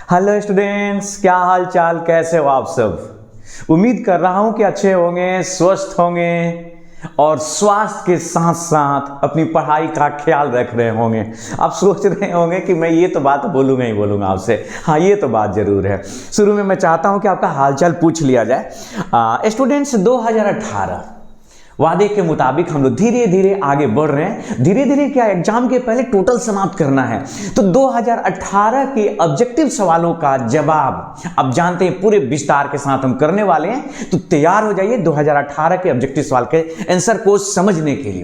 Hello students, क्या हाल चाल, कैसे हो आप सब। उम्मीद कर रहा हूं कि अच्छे होंगे, स्वस्थ होंगे और स्वास्थ्य के साथ साथ अपनी पढ़ाई का ख्याल रख रहे होंगे। आप सोच रहे होंगे कि मैं ये तो बात बोलूँगा ही बोलूँगा आपसे। हाँ, ये तो बात ज़रूर है। शुरू में मैं चाहता हूं कि आपका हालचाल पूछ लिया जाए। स्टूडेंट्स, 2018 वादे के मुताबिक हम लोग धीरे धीरे आगे बढ़ रहे हैं। धीरे धीरे क्या, एग्जाम के पहले टोटल समाप्त करना है। तो 2018 के ऑब्जेक्टिव सवालों का जवाब अब जानते हैं, पूरे विस्तार के साथ हम करने वाले हैं। तो तैयार हो जाइए 2018 के ऑब्जेक्टिव सवाल के आंसर को समझने के लिए।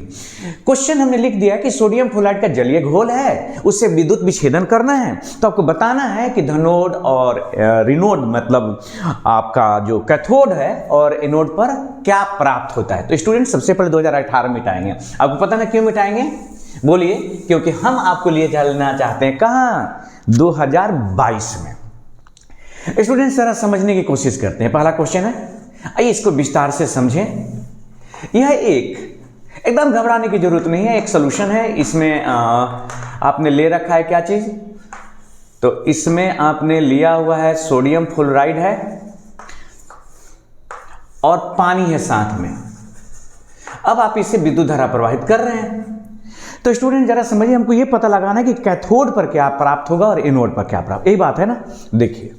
क्वेश्चन हमने लिख दिया कि सोडियम फ्लोराइड का जलीय घोल है, उससे विद्युत विच्छेदन करना है। तो आपको बताना है कि धनोड और ऋणोड, मतलब आपका जो कैथोड है, और एनोड पर क्या प्राप्त होता है। तो स्टूडेंट, सबसे पहले 2018 मिटाएंगे। आपको पता ना क्यों मिटाएंगे, बोलिए। क्योंकि हम आपको लिए चलना चाहते हैं कहां, 2022 में। स्टूडेंट, जरा समझने की कोशिश करते हैं। पहला क्वेश्चन है, आइए इसको विस्तार से समझें। यह एकदम घबराने की जरूरत नहीं है, एक सोल्यूशन है। इसमें आपने ले रखा है क्या चीज, तो इसमें आपने लिया हुआ है सोडियम फ्लोराइड है और पानी है साथ में। अब आप इससे विद्युत धारा प्रवाहित कर रहे हैं। तो स्टूडेंट, जरा समझिए, हमको यह पता लगाना है कि कैथोड पर क्या प्राप्त होगा और एनोड पर क्या प्राप्त, यही बात है ना। देखिए,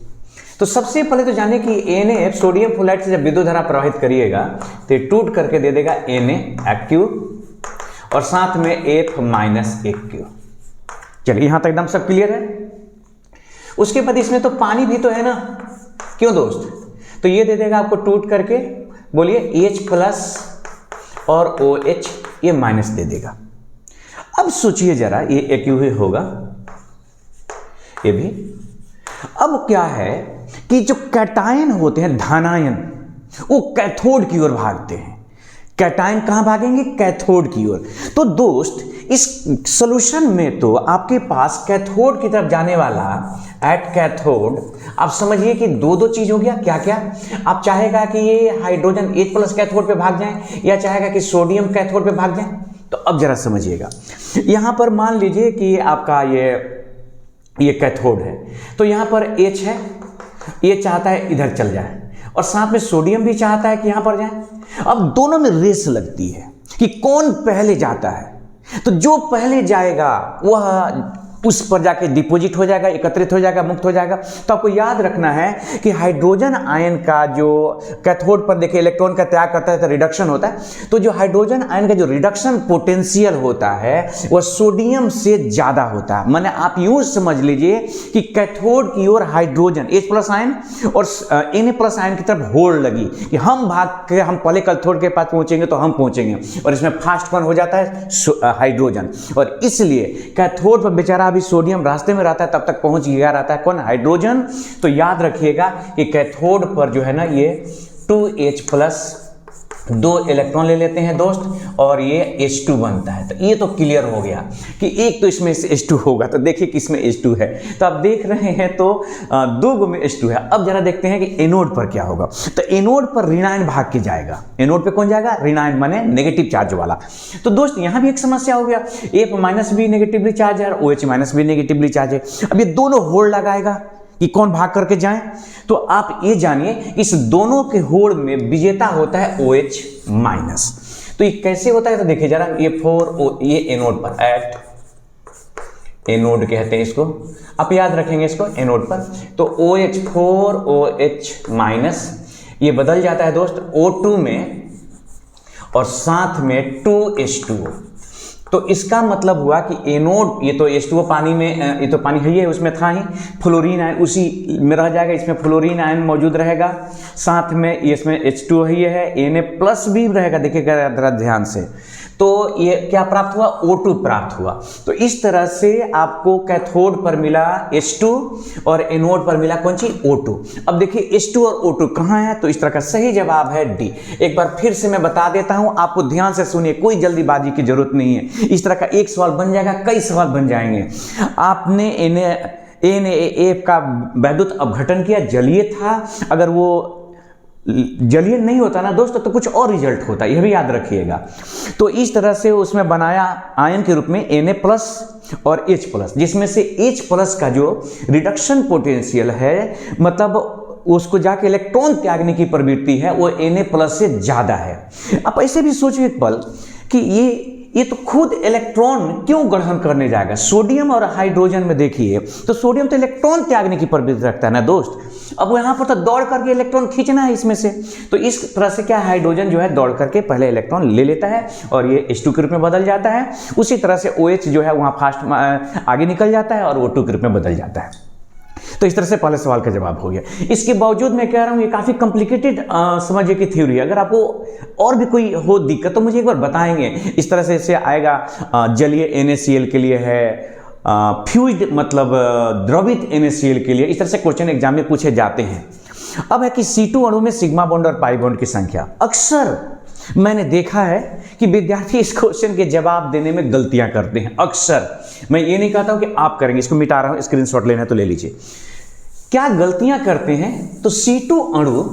तो सबसे पहले तो जाने कि Na सोडियम फ्लोराइड से जब विद्युत धारा प्रवाहित करिएगा तो टूट करके दे देगा Na और साथ में F-AQ। चलिए, यहां तक एकदम सब क्लियर है। उसके बाद इसमें तो पानी भी तो है ना, क्यों दोस्त। तो ये दे देगा आपको टूट करके, बोलिए H+ और OH, ये माइनस दे देगा। अब सोचिए जरा, ये AQ ही होगा, ये भी। अब क्या है कि जो कैटायन होते हैं, धनायन, वो कैथोड की ओर भागते हैं। कैटायन कहां भागेंगे, कैथोड की ओर। तो दोस्त, इस सॉल्यूशन में तो आपके पास कैथोड की तरफ जाने वाला एट कैथोड, आप समझिए कि दो चीज हो गया। क्या क्या, आप चाहेगा कि ये हाइड्रोजन H+ कैथोड पे भाग जाए, या चाहेगा कि सोडियम कैथोड पे भाग जाए। तो अब जरा समझिएगा, यहां पर मान लीजिए कि आपका ये कैथोड है, तो यहां पर H है, ये चाहता है इधर चल जाए, और साथ में सोडियम भी चाहता है कि यहां पर जाए। अब दोनों में रेस लगती है कि कौन पहले जाता है। तो जो पहले जाएगा वह उस पर जाके डिपॉजिट हो जाएगा, एकत्रित हो जाएगा, मुक्त हो जाएगा। तो आपको याद रखना है कि हाइड्रोजन आयन का जो कैथोड पर देखिए इलेक्ट्रॉन का त्याग करता है तो रिडक्शन होता है। तो जो हाइड्रोजन आयन का जो रिडक्शन पोटेंशियल होता है वह सोडियम से ज्यादा होता है। माने आप यूं समझ लीजिए कि कैथोड की ओर हाइड्रोजन H+ आयन और Na+ आयन की तरफ होड़ लगी कि हम भाग के हम पहले कैथोड के पास पहुंचेंगे तो हम पहुंचेंगे, और इसमें फास्ट वन हो जाता है हाइड्रोजन। और इसलिए कैथोड पर बेचारा अभी सोडियम रास्ते में रहता है, तब तक पहुंच गया रहता है कौन, हाइड्रोजन। तो याद रखिएगा कि कैथोड पर जो है ना, ये 2H+, 2 इलेक्ट्रॉन ले लेते हैं दोस्त, और ये H2 बनता है। तो ये तो क्लियर हो गया कि एक तो इसमें से H2 होगा। तो देखिए किसमें H2 है, तो आप देख रहे हैं तो 2 में H2 है। अब जरा देखते हैं कि एनोड पर क्या होगा। तो एनोड पर ऋणायन भाग के जाएगा। एनोड पे कौन जाएगा, ऋणायन, माने नेगेटिव चार्ज वाला। तो दोस्त, यहां भी एक समस्या हो गया, F- भी नेगेटिवली चार्ज है और OH- भी नेगेटिवली चार्ज है। अब ये दोनों होड़ लगाएगा कि कौन भाग करके जाए। तो आप ये जानिए, इस दोनों के होड़ में विजेता होता है OH-। तो ये कैसे होता है, तो देखिए जरा, ये 4O, ये एनोड पर, एट एनोड कहते हैं इसको, आप याद रखेंगे इसको, एनोड पर। तो OH, 4OH-, ये बदल जाता है दोस्त O2 में, और साथ में 2H2O। तो इसका मतलब हुआ कि एनोड, ये तो H2O पानी में, ये तो पानी है, उसमें था ही, फ्लोरीन आयन उसी में रह जाएगा, इसमें फ्लोरीन आयन मौजूद रहेगा। साथ में इसमें H2O ही है, Na+ भी रहेगा, देखिएगा जरा ध्यान से। तो ये क्या प्राप्त हुआ, O2 प्राप्त हुआ। तो इस तरह से आपको कैथोड पर मिला H2 और एनोड पर मिला कौन सी, O2। अब देखिए H2 और O2 कहाँ है, तो इस तरह का सही जवाब है D। एक बार फिर से मैं बता देता हूं, आपको ध्यान से सुनिए, कोई जल्दीबाजी की जरूरत नहीं है। इस तरह का एक सवाल बन जाएगा, कई सवाल बन जाएंगे। आपने Na का वैद्युत अपघटन किया, जलीय था, अगर वो जलीय नहीं होता ना दोस्तों तो कुछ और रिजल्ट होता है, यह भी याद रखिएगा। तो इस तरह से उसमें बनाया आयन के रूप में Na+ और H+, जिसमें से H+ का जो रिडक्शन पोटेंशियल है, मतलब उसको जाके इलेक्ट्रॉन त्यागने की प्रवृत्ति है, वो Na+ से ज़्यादा है। आप ऐसे भी सोचिए एक पल कि ये तो खुद इलेक्ट्रॉन क्यों ग्रहण करने जाएगा। सोडियम और हाइड्रोजन में देखिए तो सोडियम तो इलेक्ट्रॉन त्यागने की प्रवृत्ति रखता है ना दोस्त, अब यहाँ पर तो दौड़ करके इलेक्ट्रॉन खींचना है इसमें से, तो इस तरह से क्या हाइड्रोजन जो है दौड़ करके पहले इलेक्ट्रॉन ले लेता है और ये H2 के रूप में बदल जाता है। उसी तरह से OH जो है वहाँ फास्ट आगे निकल जाता है और वो O2 के रूप में बदल जाता है। तो इस तरह से पहले सवाल का जवाब हो गया। इसके बावजूद मैं कह रहा हूँ ये काफ़ी कॉम्प्लिकेटेड समझिए कि थ्योरी है। अगर आपको और भी कोई हो दिक्कत तो मुझे एक बार बताएंगे। इस तरह से इससे आएगा जलीय NaCl के लिए है, फ्यूज्ड मतलब द्रवित NaCl के लिए, इस तरह से क्वेश्चन एग्जाम में पूछे जाते हैं। अब है कि C2 अणु में सिग्मा बॉन्ड और पाई बॉन्ड की संख्या। अक्सर मैंने देखा है कि विद्यार्थी इस क्वेश्चन के जवाब देने में गलतियां करते हैं। अक्सर, मैं ये नहीं कहता हूं कि आप करेंगे, इसको मिटा रहा हूं, स्क्रीनशॉट लेना है तो ले लीजिए। क्या गलतियां करते हैं, तो C2 अणु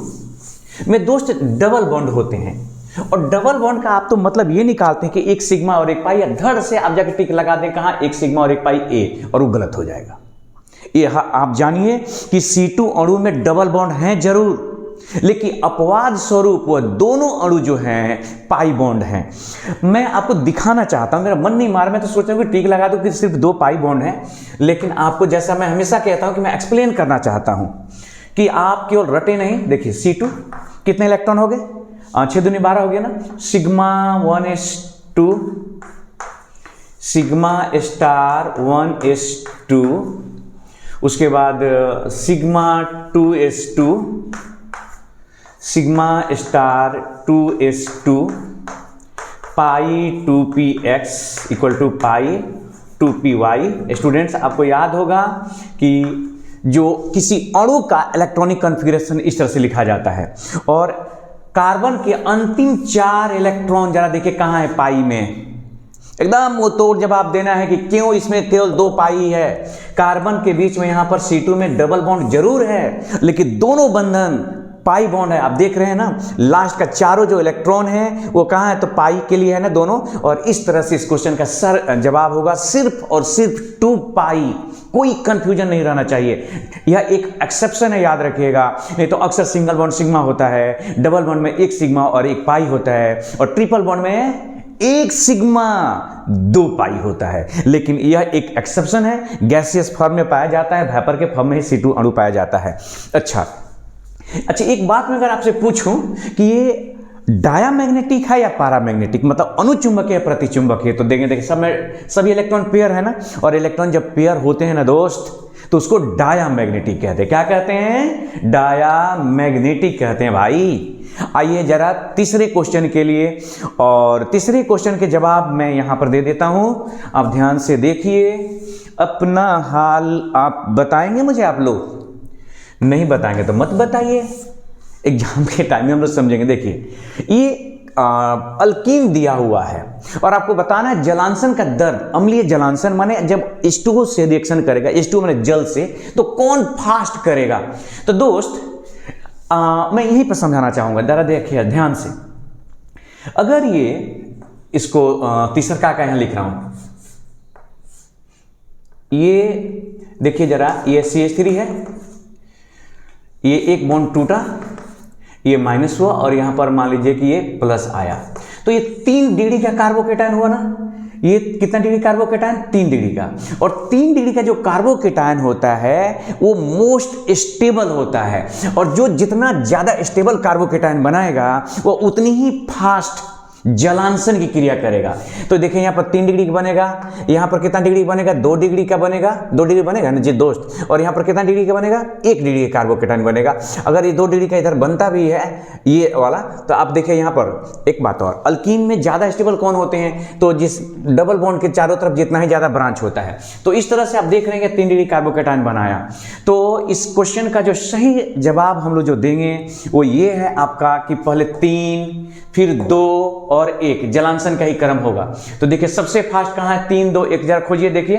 में दोस्त डबल बॉन्ड होते हैं, और डबल बॉन्ड का आप तो मतलब ये निकालते हैं कि एक सिग्मा और एक पाई, या धड़ से आप जाकर टिक लगा दें कहां, एक सिग्मा और एक पाई A, और वो गलत हो जाएगा। ये आप जानिए कि C2 अणु में डबल बॉन्ड हैं जरूर, लेकिन अपवाद स्वरूप वह दोनों अणु जो हैं पाई बॉन्ड हैं। मैं आपको दिखाना चाहता हूं, मेरा मन नहीं मार, मैं तो सोच रहा हूं कि टिक लगा दूं कि सिर्फ 2 पाई बॉन्ड हैं, लेकिन आपको जैसा मैं हमेशा कहता हूं कि मैं एक्सप्लेन करना चाहता हूं कि आप केवल रटे नहीं। देखिए C2 कितने इलेक्ट्रॉन हो गए, 6 दूनी 12 हो गया ना, sigma 1s2, sigma star 1s2, उसके बाद sigma 2s2, sigma star 2s2, pi 2px equal to pi 2py। Students आपको याद होगा कि जो किसी अणु का इलेक्ट्रॉनिक कॉन्फ़िगरेशन इस तरह से लिखा जाता है, और कार्बन के अंतिम 4 इलेक्ट्रॉन जरा देखिए कहाँ है, पाई में। एकदम वो तोड़ जवाब देना है कि क्यों इसमें केवल 2 पाई है। कार्बन के बीच में यहाँ पर C2 में डबल बॉन्ड जरूर है, लेकिन दोनों बंधन पाई बॉन्ड है। आप देख रहे हैं ना, लास्ट का चारों जो इलेक्ट्रॉन है वो कहाँ है, तो पाई के लिए है ना दोनों। और इस तरह से इस क्वेश्चन का जवाब होगा सिर्फ और सिर्फ 2 पाई। कोई कंफ्यूजन नहीं रहना चाहिए, यह एक एक्सेप्शन है, याद रखिएगा। नहीं तो अक्सर सिंगल बॉन्ड सिग्मा होता है, डबल बॉन्ड में 1 सिग्मा और 1 पाई होता है, और ट्रिपल बॉन्ड में 1 सिग्मा 2 पाई होता है। लेकिन यह एक एक्सेप्शन है, गैसियस फॉर्म में पाया जाता है, वेपर के फॉर्म में ही C2 अणु पाया जाता है। अच्छा, एक बात मैं अगर आपसे पूछूं कि ये डायामैग्नेटिक है या पैरामैग्नेटिक, मतलब अनुचुंबक है प्रतिचुंबक है, तो देखिए सब में सभी इलेक्ट्रॉन पेयर है ना, और इलेक्ट्रॉन जब पेयर होते हैं ना दोस्त तो उसको डायामैग्नेटिक कहते हैं। क्या कहते हैं, डायामैग्नेटिक कहते हैं भाई। आइए जरा तीसरे क्वेश्चन के लिए, और तीसरे क्वेश्चन के जवाब मैं यहां पर दे देता हूं, आप ध्यान से देखिए। अपना हाल आप बताएंगे मुझे, आप लोग नहीं बताएंगे तो मत बताइए, एग्जाम के टाइम में हम लोग समझेंगे। देखिए ये अल्कीन दिया हुआ है, और आपको बताना है जलांशन का दर, अम्लीय जलांशन माने जब H2O से रिएक्शन करेगा, H2O माने जल से, तो कौन फास्ट करेगा। तो दोस्त मैं यहीं पर समझाना चाहूंगा, जरा देखिए ध्यान से। अगर ये इसको तीसरा का यहां लिख रहा हूं, ये देखिए जरा, ये CH3 है, ये एक बॉन्ड टूटा, ये माइनस हुआ, और यहां पर मान लीजिए कि ये प्लस आया, तो ये 3 डिग्री का कार्बोकेटायन हुआ ना। ये कितना डिग्री कार्बोकेटायन, 3 डिग्री का। और 3 डिग्री का जो कार्बोकेटायन होता है वो मोस्ट स्टेबल होता है, और जो जितना ज्यादा स्टेबल कार्बोकेटायन बनाएगा वो उतनी ही फास्ट जलांशन की क्रिया करेगा। तो देखिए यहाँ पर 3 डिग्री का बनेगा, यहाँ पर कितना डिग्री बनेगा, 2 डिग्री का बनेगा, 2 डिग्री बनेगा ना जी दोस्त, और यहाँ पर कितना डिग्री का बनेगा, 1 डिग्री का कार्बोकेटायन बनेगा। अगर ये 2 डिग्री का इधर बनता भी है ये वाला, तो आप देखिए यहाँ पर एक बात और, अल्कीन में ज़्यादा स्टेबल कौन होते हैं, तो जिस डबल बॉन्ड के चारों तरफ जितना ही ज़्यादा ब्रांच होता है। तो इस तरह से आप देख रहे हैं 3 डिग्री कार्बोकेटायन बनाया। तो इस क्वेश्चन का जो सही जवाब हम लोग जो देंगे वो ये है आपका कि पहले 3 फिर 2 और 1 जलांशन का ही क्रम होगा। तो देखिए सबसे फास्ट कहाँ है, 3 2 1, जरा खोजिए देखिए,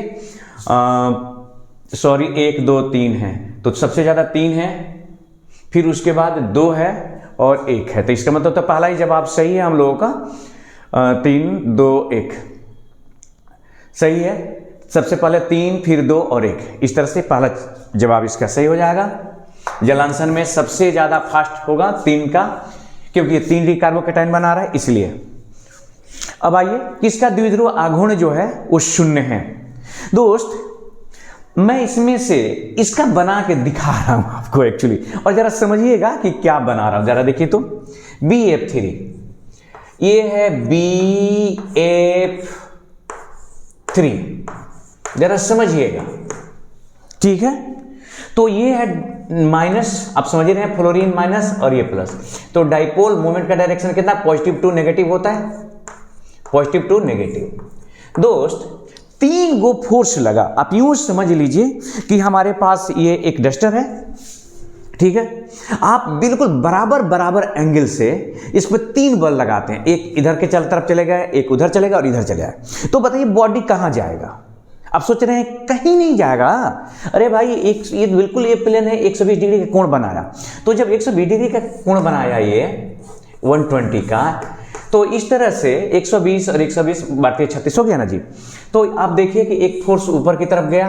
सॉरी 1 2 3 है, तो सबसे ज्यादा 3 है, फिर उसके बाद 2 है, और 1 है। तो इसका मतलब तो पहला ही जवाब सही है हम लोगों का, 3 2 1 सही है। सबसे पहले 3 फिर 2 और 1, इस तरह से पहला जवाब इसका सही हो जाएगा। जलांशन में सबसे ज़्यादा फास्ट होगा 3 का, क्योंकि ये 3 कार्बोकेटाइन बना रहा है इसलिए। अब आइए, किसका द्विध्रुव आघूर्ण जो है वो 0 है। दोस्त मैं इसमें से इसका बना के दिखा रहा हूं आपको एक्चुअली, और जरा समझिएगा कि क्या बना रहा हूं। जरा देखिए तो BF3, ये है BF3, जरा समझिएगा, ठीक है। तो ये है माइनस, आप समझ रहे हैं, फ्लोरीन माइनस और ये प्लस। तो डाइपोल मोमेंट का डायरेक्शन कितना, पॉजिटिव टू नेगेटिव होता है, पॉजिटिव टू नेगेटिव। दोस्त 3 गो फोर्स लगा, आप यूं समझ लीजिए कि हमारे पास ये एक डस्टर है, ठीक है। आप बिल्कुल बराबर बराबर एंगल से इस पर 3 बल लगाते हैं, एक इधर के तरफ चलेगा, एक उधर चलेगा और इधर चलेगा। तो बताइए बॉडी कहां जाएगा? आप सोच रहे हैं कहीं नहीं जाएगा। अरे भाई ये बिल्कुल ये प्लेन है, 120 डिग्री का कोण बनाया। तो जब 120 डिग्री का कोण बनाया ये 120 का, तो इस तरह से 120 और 120 बाटे 36 हो गया ना जी। तो आप देखिए कि एक फोर्स ऊपर की तरफ गया,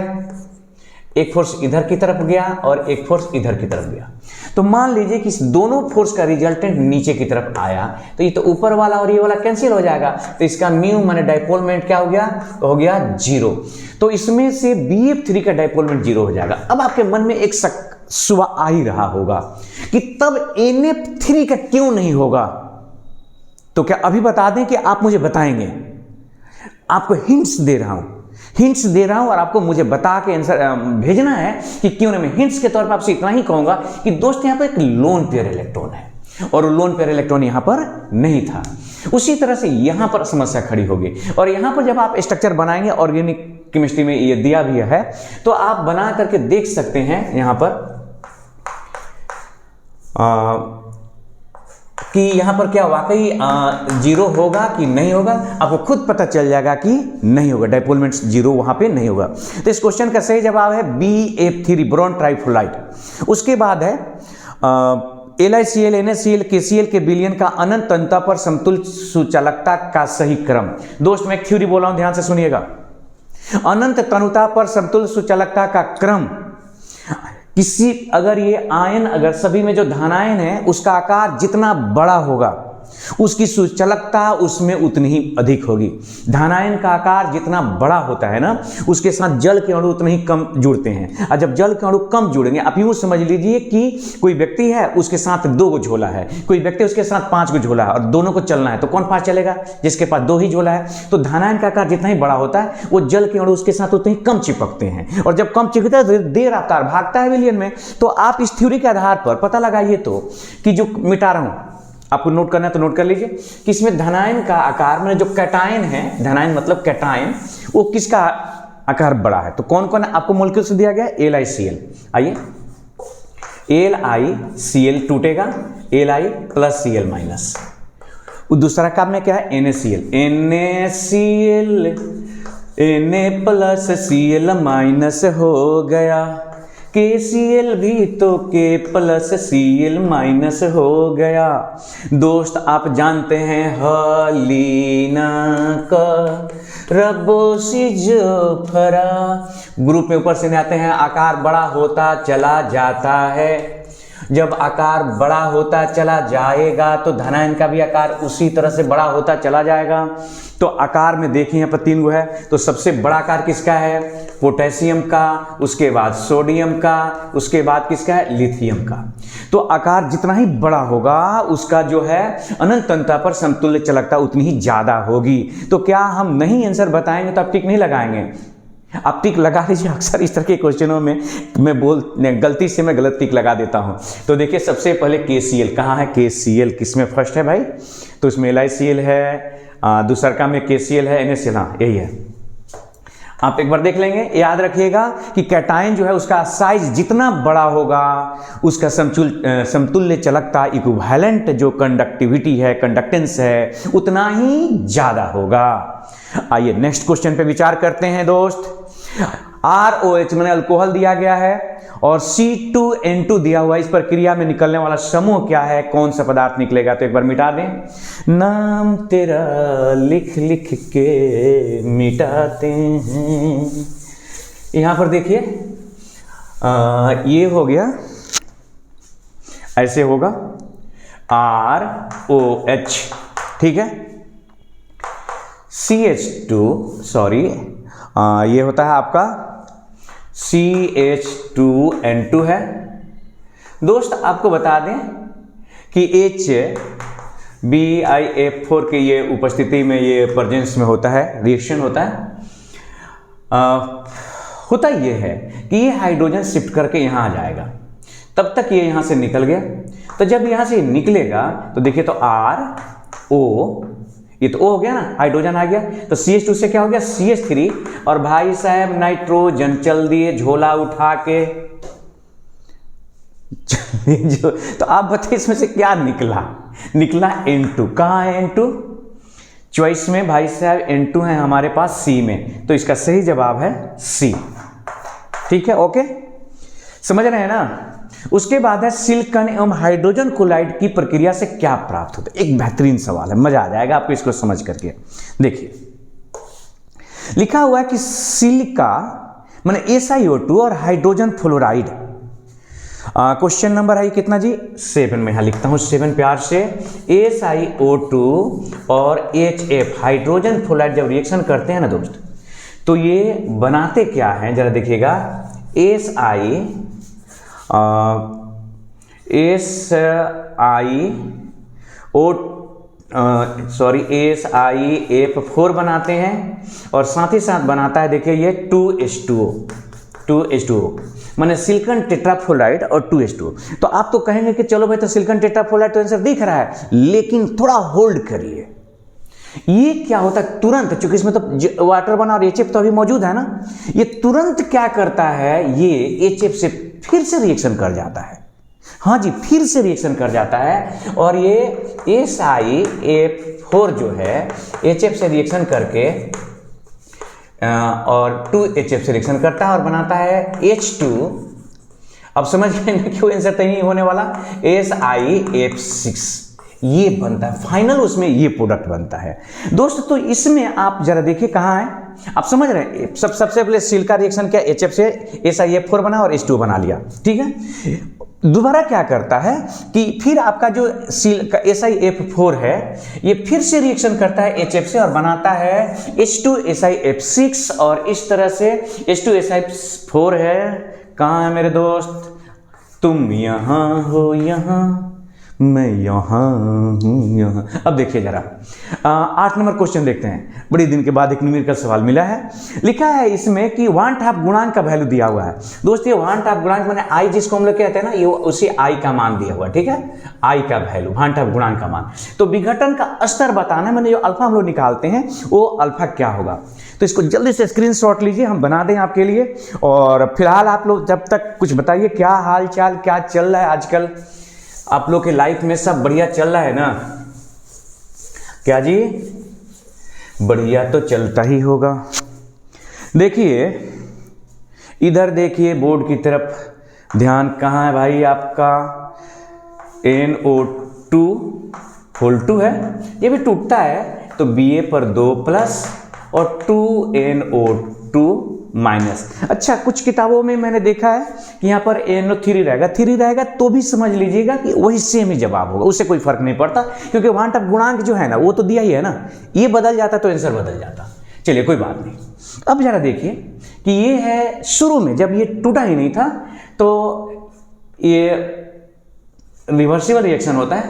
एक फोर्स इधर की तरफ गया और एक फोर्स इधर की तरफ गया। तो मान लीजिए कि इस दोनों फोर्स का रिजल्टेंट नीचे की तरफ आया, तो ये तो ऊपर वाला और ये वाला कैंसिल हो जाएगा। तो इसका म्यू माने डाइपोल मोमेंट क्या हो गया, तो हो गया 0। तो इसमें से BF3 का डाइपोल मोमेंट 0 हो जाएगा। अब आपके मन में एक सवाल आ ही रहा होगा कि तब NF3 का क्यों नहीं होगा? तो क्या अभी बता दें कि आप मुझे बताएंगे? आपको हिंट्स दे रहा हूं और आपको मुझे बता के आंसर भेजना है कि क्यों नहीं। मैं हिंट्स के तौर पर आपसे इतना ही कहूंगा कि दोस्त यहां पर एक लोन पेयर इलेक्ट्रॉन है और लोन पेयर इलेक्ट्रॉन यहां पर नहीं था। उसी तरह से यहां पर समस्या खड़ी होगी। और यहां पर जब आप स्ट्रक्चर बनाएंगे, ऑर्गेनिक केमिस्ट्री में ये दिया भी है, तो आप बना करके देख सकते हैं यहां पर कि यहां पर क्या वाकई 0 होगा कि नहीं होगा। आपको खुद पता चल जाएगा कि नहीं होगा, डाइपोल मोमेंट 0 वहां पे नहीं होगा। तो इस क्वेश्चन का सही जवाब है BF3 बोरॉन ट्राइफ्लोराइड। उसके बाद है LiCl NaCl KCl के विलयन का अनंत अंतः पर समतुल्य सुचालकता का सही क्रम। दोस्त मैं एक थ्योरी बोला हूं, ध्यान से सुनिएगा। अनंत तनुता पर समतुल्य सुचालकता का क्रम, किसी अगर ये आयन, अगर सभी में जो धनायन है उसका आकार जितना बड़ा होगा उसकी सुचालकता उसमें उतनी ही अधिक होगी। धनायन का आकार जितना बड़ा होता है ना, उसके साथ जल के अणु उतने ही कम जुड़ते हैं। और जब जल के अणु कम जुड़ेंगे, आप यूं समझ लीजिए कि कोई व्यक्ति है, उसके साथ 2 गो झोला है, कोई व्यक्ति उसके साथ 5 गो झोला है और दोनों को चलना है, तो कौन फास्ट चलेगा? जिसके पास 2 ही झोला है। तो धनायन का आकार जितना ही बड़ा होता है वो जल के अणु उसके साथ उतने ही कम चिपकते हैं, और जब कम चिपकता है तो देर रफ्तार भागता है विलयन में। तो आप इस थ्योरी के आधार पर पता लगाइए तो कि जो मिटा रहा हूं, आपको नोट करना है तो नोट कर लीजिए कि इसमें धनायन का आकार, मैंने जो कैटायन है, धनायन मतलब कैटायन, वो किसका आकार बड़ा है? तो कौन कौन आपको मॉलिक्यूल से दिया गया? LiCl। आइए, LiCl टूटेगा, Li प्लस Cl माइनस। दूसरा काम में क्या है? NaCl, Na plus Cl minus हो गया। KCl भी तो K प्लस Cl माइनस हो गया। दोस्त आप जानते हैं हलीना का रबोसिजोफरा, ग्रुप में ऊपर से आते हैं, आकार बड़ा होता चला जाता है। जब आकार बड़ा होता चला जाएगा तो धनायन का भी आकार उसी तरह से बड़ा होता चला जाएगा। तो आकार में देखिए यहाँ पर 3 गो है, तो सबसे बड़ा आकार किसका है? पोटेशियम का, उसके बाद सोडियम का, उसके बाद किसका है? लिथियम का। तो आकार जितना ही बड़ा होगा उसका जो है अनंत अंतः पर समतुल्य चालकता उतनी ही ज्यादा होगी। तो क्या हम नहीं आंसर बताएंगे तो आप टिक नहीं लगाएंगे? आप टिक लगा लीजिए। अक्सर इस तरह के क्वेश्चनों में मैं गलती से गलत टिक लगा देता हूं। तो देखिए सबसे पहले KCl कहाँ है? KCl किसमें फर्स्ट है भाई? तो इसमें LiCl है, दूसरा का में KCl है, NaCl, हाँ यही है। आप एक बार देख लेंगे, याद रखिएगा कि कैटायन जो है उसका साइज जितना बड़ा होगा उसका समतुल्य चालकता, इक्विवेलेंट जो कंडक्टिविटी है, कंडक्टेंस है, उतना ही ज्यादा होगा। आइए नेक्स्ट क्वेश्चन पे विचार करते हैं दोस्त। ROH मैंने अल्कोहल दिया गया है और C2N2 दिया हुआ है। इस प्रक्रिया में निकलने वाला समूह क्या है, कौन सा पदार्थ निकलेगा? तो एक बार मिटा दें। नाम तेरा लिख लिख के मिटाते हैं। यहां पर देखिए ये हो गया, ऐसे होगा ROH, ठीक है। CH2 सॉरी ये होता है आपका CH2N2 है। दोस्त आपको बता दें कि HBiF4 के ये उपस्थिति में, ये प्रेजेंस में होता है, रिएक्शन होता है। होता ये है कि ये हाइड्रोजन शिफ्ट करके यहाँ आ जाएगा, तब तक ये यहाँ से निकल गया। तो जब यहाँ से निकलेगा तो देखिए तो RO, ये तो O हो गया ना, हाइड्रोजन आ गया, तो CH2 से क्या हो गया CH3, और भाई साहब नाइट्रोजन चल दिए झोला उठा के। जो तो आप बताइए इसमें से क्या निकला? निकला N2। कहाँ है N2? चॉइस में भाई साहब N2 है हमारे पास C में, तो इसका सही जवाब है C। ठीक है, ओके, समझ रहे हैं ना। उसके बाद है सिलिकॉन एवं हाइड्रोजन क्लोराइड की प्रक्रिया से क्या प्राप्त होता है? एक बेहतरीन सवाल है, मजा आ जाएगा आपको इसको समझ करके। देखिए लिखा हुआ है कि सिलिका माने SiO2 और हाइड्रोजन फ्लोराइड। क्वेश्चन नंबर है कितना जी? 7 में। यहां लिखता हूं 7 प्यार से। SiO2 और HF हाइड्रोजन फ्लोराइड जब रिएक्शन करते हैं ना दोस्त, तो ये बनाते क्या है जरा देखिएगा। SiF4 बनाते हैं, और साथ ही साथ बनाता है देखिए ये 2H2O माने सिलिकॉन टेट्राफ्लोराइड और 2H2O। तो आप तो कहेंगे कि चलो भाई तो सिलिकॉन टेट्राफ्लोराइड तो आंसर दिख रहा है, लेकिन थोड़ा होल्ड करिए। ये क्या होता है तुरंत, चूंकि इसमें तो वाटर बना और HF तो अभी मौजूद है ना, ये तुरंत क्या करता है, ये HF से फिर से रिएक्शन कर जाता है। हाँ जी, फिर से रिएक्शन कर जाता है, और ये SiF4 जो है HF से रिएक्शन करके और 2HF से रिएक्शन करता है और बनाता है H2। अब समझ गए ना क्यों आंसर नहीं होने वाला? SiF6 ये बनता है फाइनल, उसमें ये प्रोडक्ट बनता है दोस्त। तो इसमें आप जरा देखिए कहाँ है, आप समझ रहे हैं। सबसे पहले सिलिका रिएक्शन क्या, HF से SiF4 बना और H2 बना लिया, ठीक है। दोबारा क्या करता है कि फिर आपका जो SiF4 है ये फिर से रिएक्शन करता है HF से और बनाता है H2SiF6, और इस तरह से H2SiF4 है। कहाँ है मेरे दोस्त? तुम यहाँ हो, यहाँ मैं यहाँ हूँ, यहाँ। अब देखिए जरा 8 नंबर क्वेश्चन देखते हैं। बड़ी दिन के बाद एक न्यूमेरिकल सवाल मिला है। लिखा है इसमें कि वांट हाफ गुणांक का वैल्यू दिया हुआ है। दोस्त ये वांट हाफ गुणांक माने आई जिसको हम लोग कहते हैं ना, ये उसी आई का मान दिया हुआ, ठीक है। आई का वैल्यू, वांट हाफ गुणांक का मान। तो विघटन का स्तर बताना, मैंने जो अल्फा हम लोग निकालते हैं वो अल्फा क्या होगा। तो इसको जल्दी से स्क्रीनशॉट लीजिए, हम बना दें आपके लिए। और फिलहाल आप लोग जब तक कुछ बताइए, क्या हाल चाल, क्या चल रहा है आजकल आप लोग के लाइफ में? सब बढ़िया चल रहा है ना? क्या जी? बढ़िया तो चलता ही होगा। देखिए इधर देखिए बोर्ड की तरफ, ध्यान कहाँ है भाई आपका? NO2 होल 2 है, ये भी टूटता है, तो Ba पर 2 प्लस और 2NO2 माइनस। अच्छा, कुछ किताबों में मैंने देखा है कि यहाँ पर NO3 रहेगा, 3 रहेगा, तो भी समझ लीजिएगा कि वही सेम ही जवाब होगा, उससे कोई फर्क नहीं पड़ता, क्योंकि वांट ऑफ गुणांक जो है ना वो तो दिया ही है ना, ये बदल जाता तो आंसर बदल जाता। चलिए कोई बात नहीं। अब जरा देखिए कि ये है शुरू में जब ये टूटा ही नहीं था, तो ये रिवर्सिबल रिएक्शन होता है,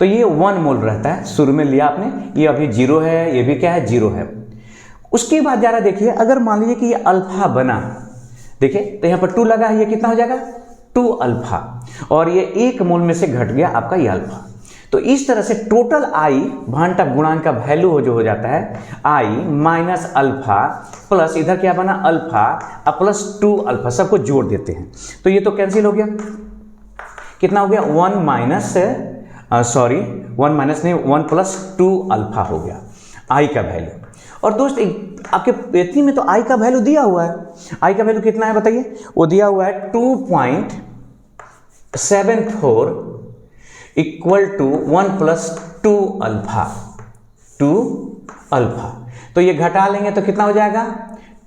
तो ये 1 मोल रहता है। शुरू में लिया आपने, ये अभी 0 है, ये भी क्या है 0 है। उसके बाद जरा देखिए, अगर मान लीजिए कि ये अल्फा बना, देखिए तो यहाँ पर 2 लगा है, ये कितना हो जाएगा 2 अल्फा, और ये 1 मोल में से घट गया आपका ये अल्फा। तो इस तरह से टोटल आई वांट ऑफ गुणांक का वैल्यू जो हो जाता है आई माइनस अल्फा प्लस इधर क्या बना अल्फा प्लस 2 अल्फा, सबको जोड़ देते हैं तो ये तो कैंसिल हो गया। कितना हो गया 1 माइनस 1 प्लस 2 अल्फा हो गया आई का वैल्यू। और दोस्त एक आपके एथी में तो आई का वैल्यू दिया हुआ है, आई का वैल्यू कितना है बताइए, वो दिया हुआ है 2.74 इक्वल टू 1 + 2 अल्फा, 2 अल्फा। तो ये घटा लेंगे तो कितना हो जाएगा,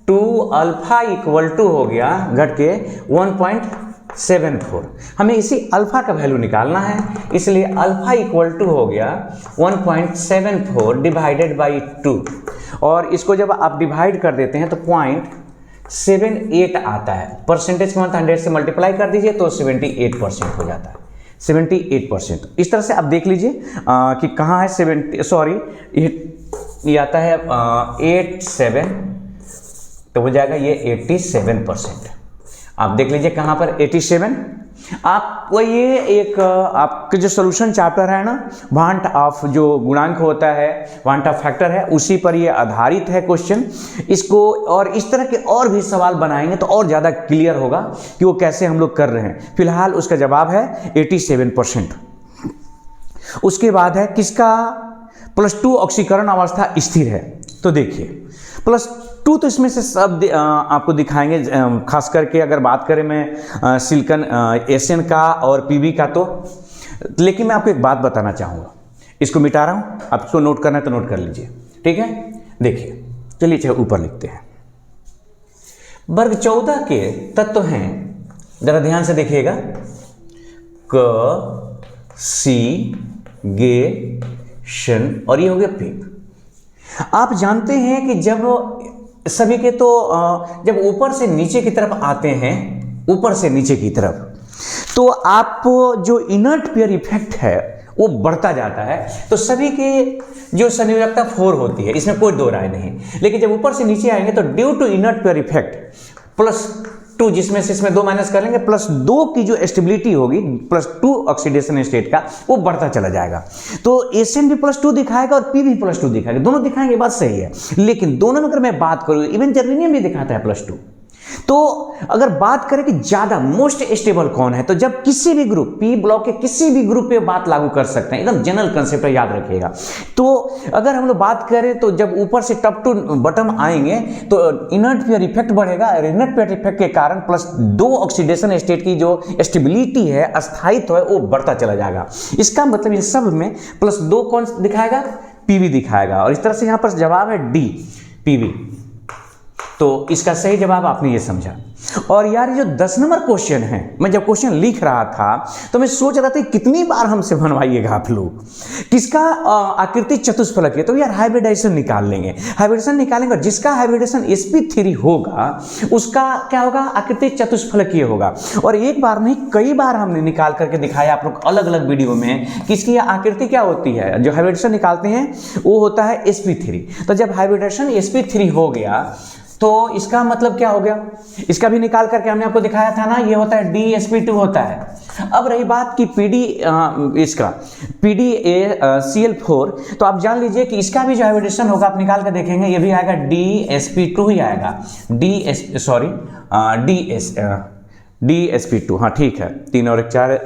2 अल्फा इक्वल टू हो गया घट के 1.74। हमें इसी अल्फा का वैल्यू निकालना है, इसलिए अल्फा इक्वल टू हो गया 1.74 डिवाइडेड बाई 2, और इसको जब आप डिवाइड कर देते हैं तो 0.78 आता है। परसेंटेज को 100 से मल्टीप्लाई कर दीजिए तो 78% हो जाता है, 78%। इस तरह से आप देख लीजिए कि कहाँ है 70, सॉरी ये आता है 87, तो हो जाएगा ये 87%। आप देख लीजिए कहाँ पर 87। आप वो ये एक आपके जो सोल्यूशन चैप्टर है ना, वांट ऑफ जो गुणांक होता है, वांट ऑफ फैक्टर है, उसी पर ये आधारित है क्वेश्चन। इसको और इस तरह के और भी सवाल बनाएंगे तो और ज़्यादा क्लियर होगा कि वो कैसे हम लोग कर रहे हैं। फिलहाल उसका जवाब है 87%। उसके बाद है किसका +2 ऑक्सीकरण अवस्था स्थिर है। तो देखिए +2 तो इसमें से सब आपको दिखाएंगे, खास करके अगर बात करें मैं सिलिकॉन एशियन का और पीबी का तो। लेकिन मैं आपको एक बात बताना चाहूँगा, इसको मिटा रहा हूँ, आपको नोट करना है तो नोट कर लीजिए, ठीक है। देखिए चलिए चाहे ऊपर लिखते हैं। वर्ग 14 के तत्व हैं, जरा ध्यान से देखिएगा, क, सी, गे, शन और ये हो गया पी। आप जानते हैं कि जब सभी के तो जब ऊपर से नीचे की तरफ आते हैं, ऊपर से नीचे की तरफ, तो आप जो इनर्ट पेयर इफेक्ट है वो बढ़ता जाता है। तो सभी के जो संयोजकता 4 होती है, इसमें कोई दो राय नहीं। लेकिन जब ऊपर से नीचे आएंगे तो due to inert pair effect +2, जिसमें से इसमें 2 माइनस कर लेंगे, +2 की जो स्टेबिलिटी होगी, +2 ऑक्सीडेशन स्टेट का, वो बढ़ता चला जाएगा। तो एशियन भी +2 दिखाएगा और पी भी +2 दिखाएगा, दोनों दिखाएंगे, बात सही है। लेकिन दोनों में अगर मैं बात करूँ, इवन जर्मेनियम भी दिखाता है +2। तो अगर बात करें कि ज्यादा मोस्ट स्टेबल कौन है, तो जब किसी भी ग्रुप, पी ब्लॉक के किसी भी ग्रुप पे बात लागू कर सकते हैं, एकदम जनरल कंसेप्ट है, याद रखिएगा। तो अगर हम लोग बात करें तो जब ऊपर से टॉप टू बॉटम आएंगे तो इनर्ट पेयर इफेक्ट बढ़ेगा, और इनर्ट पेयर इफेक्ट के कारण +2 ऑक्सीडेशन स्टेट की जो स्टेबिलिटी है, अस्थायित्व है, वो बढ़ता चला जाएगा। इसका मतलब इन सब में +2 कौन दिखाएगा, पीवी दिखाएगा। और इस तरह से यहां पर जवाब है डी, पीवी। तो इसका सही जवाब आपने ये समझा। और यार ये जो 10 नंबर क्वेश्चन है, मैं जब क्वेश्चन लिख रहा था तो मैं सोच रहा था कितनी बार हमसे बनवाइएगा आप लोग। किसका आकृति चतुष्फलक है, तो यार हाइब्रिडाइजेशन निकाल लेंगे, हाइब्रिडेशन निकालेंगे, और जिसका हाइब्रिडेशन sp3 होगा उसका क्या होगा, आकृति चतुष्फलकीय होगा। और एक बार नहीं कई बार हमने निकाल करके दिखाया आप लोग अलग अलग वीडियो में कि इसकी आकृति क्या होती है। जो हाइब्रिडेशन निकालते हैं वो होता है sp3। तो जब हाइब्रिडेशन sp3 हो गया तो इसका मतलब क्या हो गया, इसका भी निकाल करके हमने आपको दिखाया था ना, ये होता है DsP2 होता है। अब रही बात की इसका PdCl4, तो आप जान लीजिए कि इसका भी जो हाइब्रिडेशन होगा आप निकाल कर देखेंगे, ये भी आएगा DsP2 ही आएगा, DsP2, हाँ ठीक है, 3 और 1 4,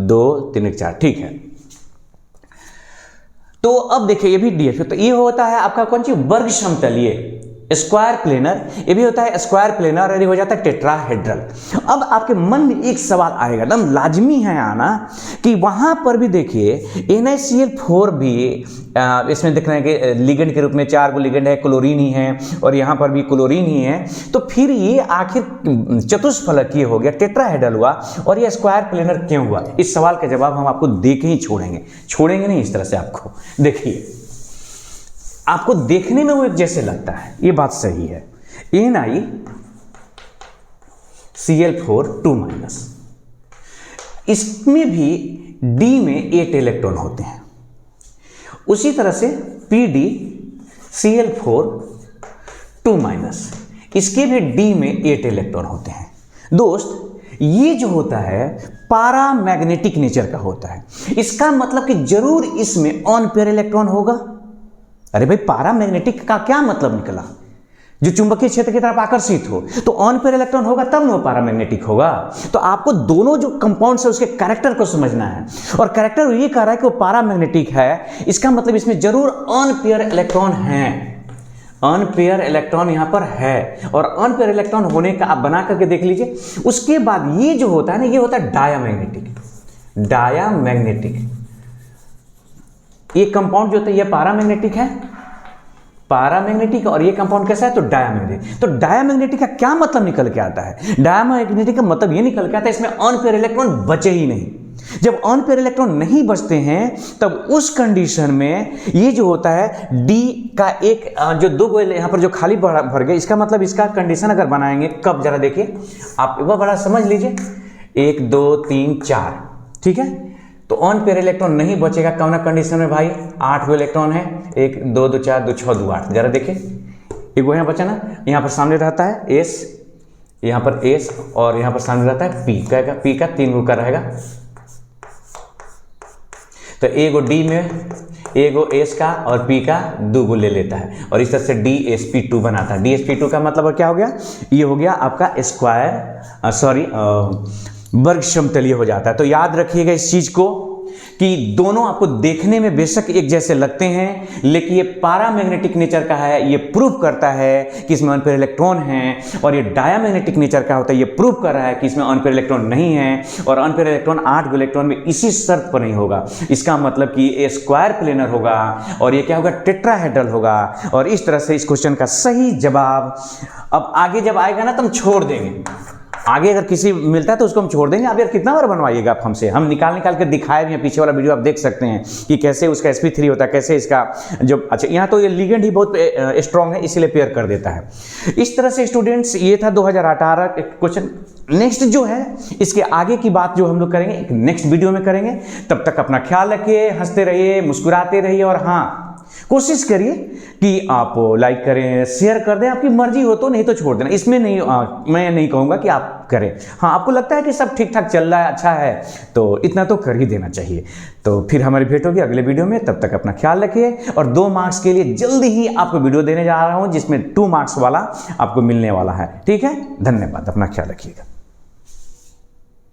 2 3 1 4, ठीक है। तो अब देखिए ये भी DsP, तो ये होता है आपका कौन सी, वर्ग समतलीय स्क्वायर प्लेनर, ये भी होता है स्क्वायर प्लेनर, और ये हो जाता है टेट्राहेड्रल। अब आपके मन में एक सवाल आएगा, एकदम लाजमी है आना, कि वहां पर भी देखिए NaCl4 भी इसमें दिख रहे हैं कि लिगेंड के रूप में 4 लिगेंड है, क्लोरीन ही है, और यहाँ पर भी क्लोरीन ही है। तो फिर ये आखिर चतुष्फलकीय हो गया, टेट्राहेड्रल हुआ, और ये स्क्वायर प्लेनर क्यों हुआ? इस सवाल का जवाब हम आपको दे के ही छोड़ेंगे नहीं इस तरह से। आपको देखिए, आपको देखने में वो एक जैसे लगता है, ये बात सही है। NiCl4 2-, इसमें भी D में 8 इलेक्ट्रॉन होते हैं। उसी तरह से PdCl4 2-, इसके भी D में 8 इलेक्ट्रॉन होते हैं। दोस्त, ये जो होता है पैरामैग्नेटिक नेचर का होता है। इसका मतलब कि जरूर इसमें ऑन पेयर इलेक्ट्रॉन होगा। अरे भाई, पैरामैग्नेटिक का क्या मतलब निकला, जो चुंबकीय क्षेत्र की तरफ आकर्षित हो, तो ऑन पेयर इलेक्ट्रॉन होगा तब वो पैरामैग्नेटिक होगा। तो आपको दोनों जो कंपाउंड्स है उसके कैरेक्टर को समझना है, और कैरेक्टर ये कह रहा है कि वो पैरामैग्नेटिक है, इसका मतलब इसमें जरूर ऑन पेयर इलेक्ट्रॉन हैं, अनपेयर इलेक्ट्रॉन यहाँ पर है, और अनपेयर इलेक्ट्रॉन होने का आप बना करके देख लीजिए। उसके बाद ये जो होता है ना, ये होता है डायामैग्नेटिक। डायामैग्नेटिक ये कंपाउंड जो होता है ये पारामैग्नेटिक है, पारामैग्नेटिक, और ये कंपाउंड कैसा है तो डायामैग्नेटिक। तो डायामैग्नेटिक का क्या मतलब निकल के आता है? डायामैग्नेटिक का मतलब ये निकल के आता है इसमें अनपेयर इलेक्ट्रॉन बचे ही नहीं। जब अनपेयर इलेक्ट्रॉन नहीं बचते हैं तब उस कंडीशन में ये जो होता है डी का एक जो दो गोल यहाँ पर जो खाली भर गए, इसका मतलब इसका कंडीशन अगर बनाएंगे कब, जरा देखिए आप एक बार बड़ा समझ लीजिए, 1 2 3 4, ठीक है। तो अनपेयर इलेक्ट्रॉन नहीं बचेगा कौन कंडीशन में भाई? 8 गो इलेक्ट्रॉन है, 1 2 2 4 2 6 2 8, जरा देखिए एक वो यहाँ बचा ना, यहाँ पर सामने रहता है एस, यहाँ पर एस, और यहाँ पर सामने रहता है पी का, पी का 3 गो का रहेगा। तो एगो डी में एगो एस का और पी का 2 गो ले लेता है, और इस तरह से DsP2 बनाता है। DsP2 का मतलब क्या हो गया? ये हो गया आपका स्क्वायर वर्ग समतलीय हो जाता है। तो याद रखिएगा इस चीज को कि दोनों आपको देखने में बेशक एक जैसे लगते हैं, लेकिन ये पारामैग्नेटिक नेचर का है, ये प्रूव करता है कि इसमें अनपेयर इलेक्ट्रॉन हैं, और ये डायामैग्नेटिक नेचर का होता है, ये प्रूव कर रहा है कि इसमें अनपेयर इलेक्ट्रॉन नहीं है, और अनपेयर इलेक्ट्रॉन 8 गो इलेक्ट्रॉन में इसी शर्त पर नहीं होगा। इसका मतलब कि ये स्क्वायर प्लेनर होगा, और ये क्या होगा? टेट्राहेड्रल होगा। और इस तरह से इस क्वेश्चन का सही जवाब अब आगे जब आएगा ना तो हम छोड़ देंगे, आगे अगर किसी मिलता है तो उसको हम छोड़ देंगे। आप यार कितना बार बनवाइएगा आप हमसे, हम निकाल कर दिखाए भी हैं, पीछे वाला वीडियो आप देख सकते हैं कि कैसे उसका sp3 होता है, कैसे इसका जो, अच्छा यहाँ तो ये लिगेंड ही बहुत स्ट्रॉन्ग है इसलिए पेयर कर देता है। इस तरह से स्टूडेंट्स ये था 2018 क्वेश्चन। नेक्स्ट जो है इसके आगे की बात जो हम लोग करेंगे एक नेक्स्ट वीडियो में करेंगे। तब तक अपना ख्याल रखिए, हंसते रहिए, मुस्कुराते रहिए, और हाँ कोशिश करिए कि आप लाइक करें, शेयर कर दें, आपकी मर्जी हो तो, नहीं तो छोड़ देना। इसमें नहीं मैं नहीं कहूँगा कि आप करें। हाँ आपको लगता है कि सब ठीक ठाक चल रहा है, अच्छा है, तो इतना तो कर ही देना चाहिए। तो फिर हमारी भेंट होगी अगले वीडियो में, तब तक अपना ख्याल रखिए। और 2 मार्क्स के लिए जल्दी ही आपको वीडियो देने जा रहा हूँ जिसमें 2 मार्क्स वाला आपको मिलने वाला है, ठीक है। धन्यवाद, अपना ख्याल रखिएगा।